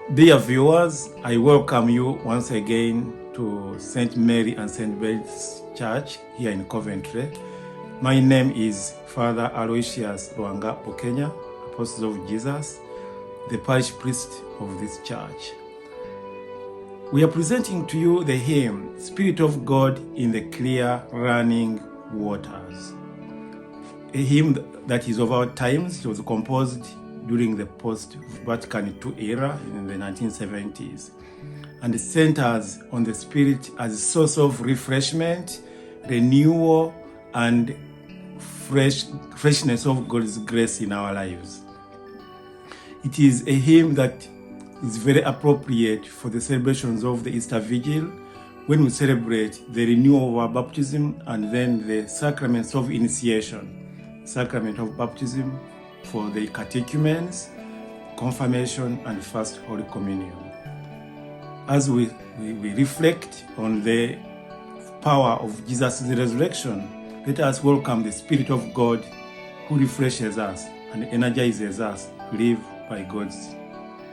Dear viewers, I welcome you once again to St. Mary and St. Benedict's Church here in Coventry. My name is Father Aloysius Lwanga Okenya, Apostle of Jesus, the parish priest of this church. We are presenting to you the hymn, Spirit of God in the Clear Running Waters. A hymn that is of our times. It was composed during the post-Vatican II era in the 1970s, and it centers on the Spirit as a source of refreshment, renewal, and freshness of God's grace in our lives. It is a hymn that is very appropriate for the celebrations of the Easter Vigil, when we celebrate the renewal of our baptism and then the sacraments of initiation, sacrament of baptism for the catechumens, confirmation, and First Holy Communion. As we reflect on the power of Jesus' resurrection, let us welcome the Spirit of God who refreshes us and energizes us to live by God's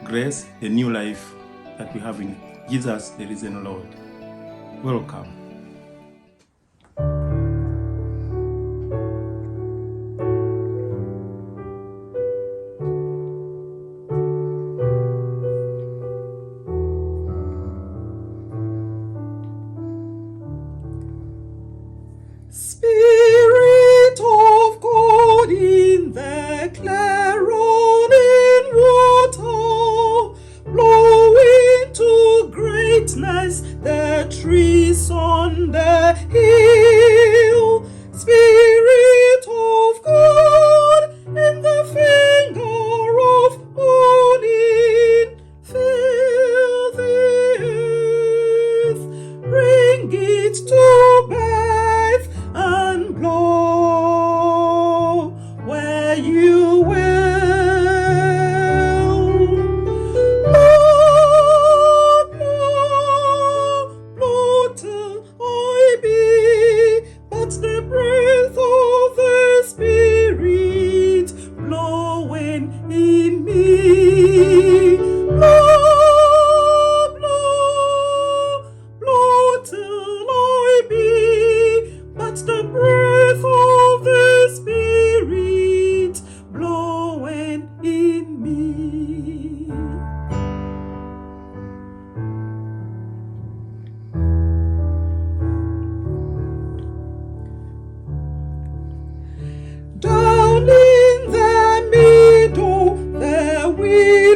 grace, the new life that we have in Jesus, the risen Lord. Welcome. Spirit of God in the clear running water, blow into greatness the trees on the hill. Spirit of God in the finger of morning, fill the earth, bring it to birth and blow where you will. Lord, blow, blow till I be but the breath of the Spirit blowing in me. Blow, blow, blow till I be but the breath of the Spirit blowing in me. Down in the meadow there we